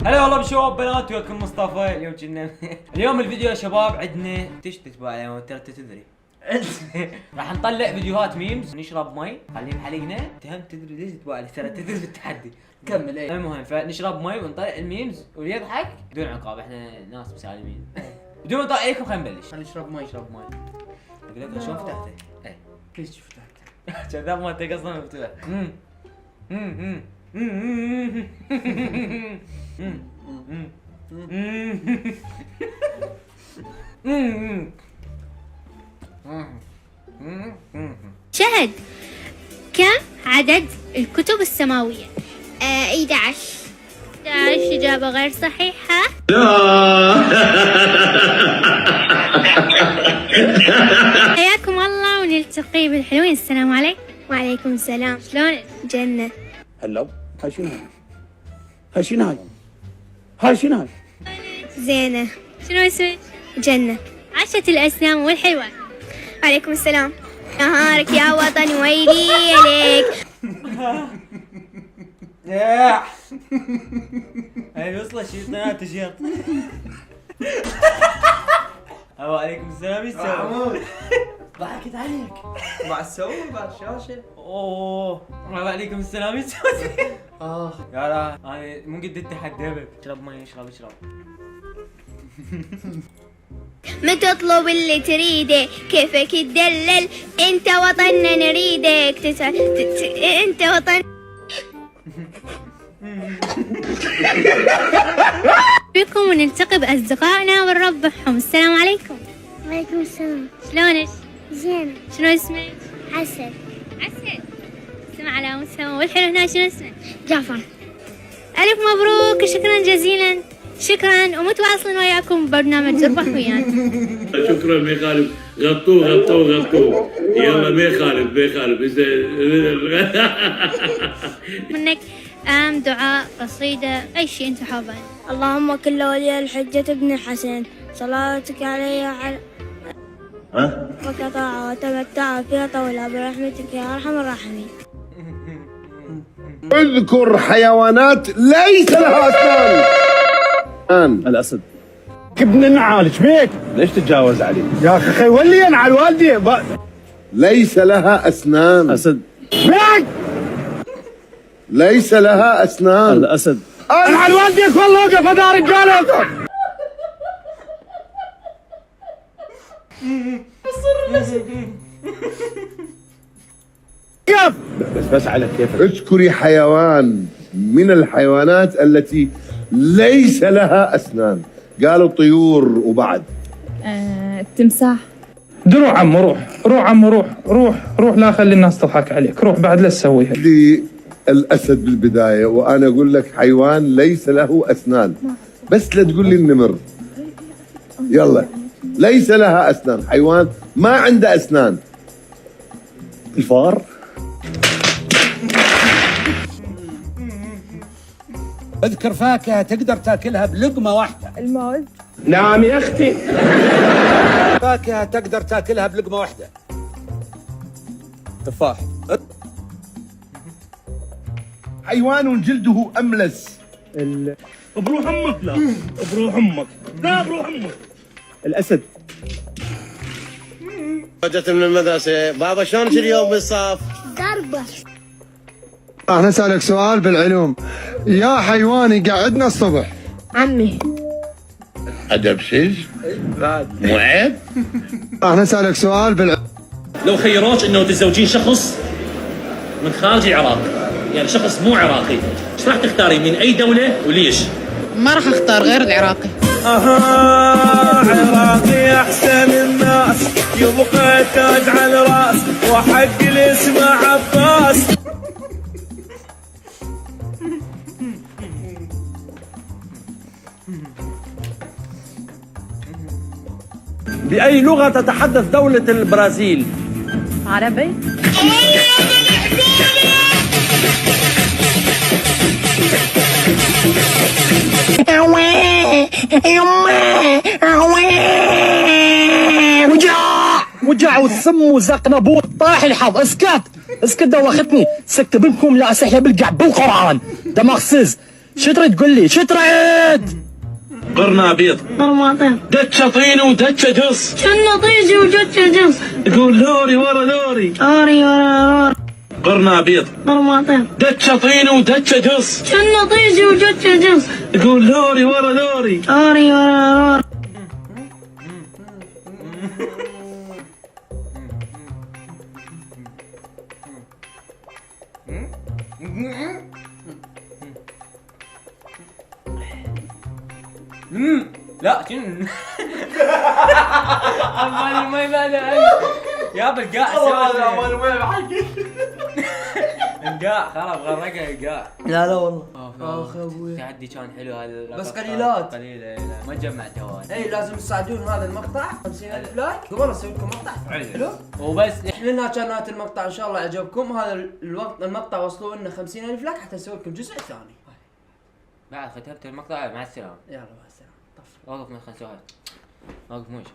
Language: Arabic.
هلا والله بشباب بنات، وياكم مصطفى. اليوم اليوم الفيديو يا شباب عندنا تشتت على ترى تدري. راح نطلع فيديوهات ميمز، نشرب مي، خليهم حلقنا. تدري ليش تبالي ترى تدري بالتحدي. كمل. ايه المهم فنشرب مي ونطلع الميمز واللي يضحك بدون عقاب. احنا ناس مسالمين. بدون ما نطلع عليكم خلينا نبلش. خلينا نشرب مي. اقول لك شلون فتحته؟ ايه كيف فتحته؟ كذاب ما اصلا مفتوح. شهد، كم عدد الكتب السماوية؟ 11. 11 إجابة غير صحيحة. حياكم الله ونلتقي بالحلوين. السلام عليكم. وعليكم السلام. شلون؟ جنة. هلا هاي شنو هاي شنو هاي شنو هاي زينة. شنو اسمك؟ جنة. عاشت الأسنان والحلوة. وعليكم السلام. نهارك يا وطن ويلي عليك. هاي وصلت شي طلعت تيشيرت. وعليكم السلام. ايش تسوي؟ ضحكت عليك مع السوي بعد الشاشة. اوه وعليكم السلام. ايش تسوي؟ يا لا انا مو قد التحدي ابد. اشرب مي. اشرب. ما تطلب اللي تريده، كيفك تدلل، انت وطننا نريدك. انت وطن. بكم ونلتقي بأصدقائنا ونربحهم. السلام عليكم. وعليكم السلام. شلونك؟ زين. شنو اسمك؟ عسل. عسل. اسم على مسمى. والحلو هنا شنو اسمك؟ جعفر. ألف مبروك وشكرا جزيلا. شكرا ومتواصلين وياكم ببرنامج اربح ويانا. شكرا ما يخالف. غطوه يلا ما يخالف منك دعاء، قصيدة، أي شيء أنت حابه. اللهم كل ولي الحجة ابن الحسن صلاتك عليه على وقطع وتمتع فيها طويلة برحمتك يا أرحم الراحمين. اذكر حيوانات ليس لها أسنان. الاسد. ابن النعال ايش بيك؟ ليش تتجاوز علي؟ يا اخي ولي انا على والدي ليس لها أسنان. اسد. بيك ليس لها أسنان. الاسد. أنا على والديك والله وقف هذا رجاله. كيف؟ بس على كيفك. اذكري حيوان من الحيوانات التي ليس لها أسنان. قالوا طيور وبعد. التمساح. روح عمو روح لا خلي الناس تضحك عليك. روح بعد لا تسويها. الأسد بالبداية وأنا أقول لك حيوان ليس له أسنان. بس لا تقول لي النمر. يلا ليس لها أسنان، حيوان ما عنده أسنان. الفار. اذكر فاكهة تقدر تاكلها بلقمة واحدة. الموز. نعم يا اختي. فاكهة تقدر تاكلها بلقمة واحدة. تفاح. حيوان جلده أملس. بروح امك. لا بروح امك. الاسد. جت من المدرسة بابا شلون اليوم بالصف؟ ضربة. أنا أسألك سؤال بالعلوم. يا حيوان يقعدنا الصبح. عمي. أدب شيش؟ مو عيب؟ أنا أسألك سؤال بالعلوم. لو خيروك انه تتزوجين شخص من خارج العراق، يعني شخص مو عراقي، ايش راح تختارين من اي دولة وليش؟ ما راح اختار غير العراقي. عراقي أحسن الناس، يبقى تاج على الراس، وحق الاسم عباس. بأي لغة تتحدث دولة البرازيل؟ عربي. وجع والسم وزق نبوط طاح الحظ. اسكت دوختني. سكت بنكم لا اسحب القع بالقران. دماغ سز شو تريد تقول لي؟ شو تريد؟ قرنابيط، طرماطم. دتشة طين ودتشة جص. شنو طيزي وجدت جنس. يقول لوري ورا لوري. أوري ورا رور. قرنابيط، طرماطم. دتشة طين ودتشة جص. شنو طيزي وجدت جنس. يقول لوري ورا لوري. أوري ورا رور. لا شنو عمال المي ماذا يا بالقاع والله المي بحكي القاع خلاص غرقها القاع. لا لا والله اخ ابوي التحدي كان حلو هذا بس قليلات. قليله ما جمعت هواي. اي لازم تساعدون هذا المقطع 50,000 لايك قبل اسوي لكم مقطع حلو. وبس احنا كانت المقطع ان شاء الله عجبكم. هذا الوقت المقطع وصلوا لنا 50,000 لايك حتى نسوي لكم جزء ثاني. بعد ختمت المقطع مع السلامه. يلا مع السلامه. وقف من 5 واحد وقف موش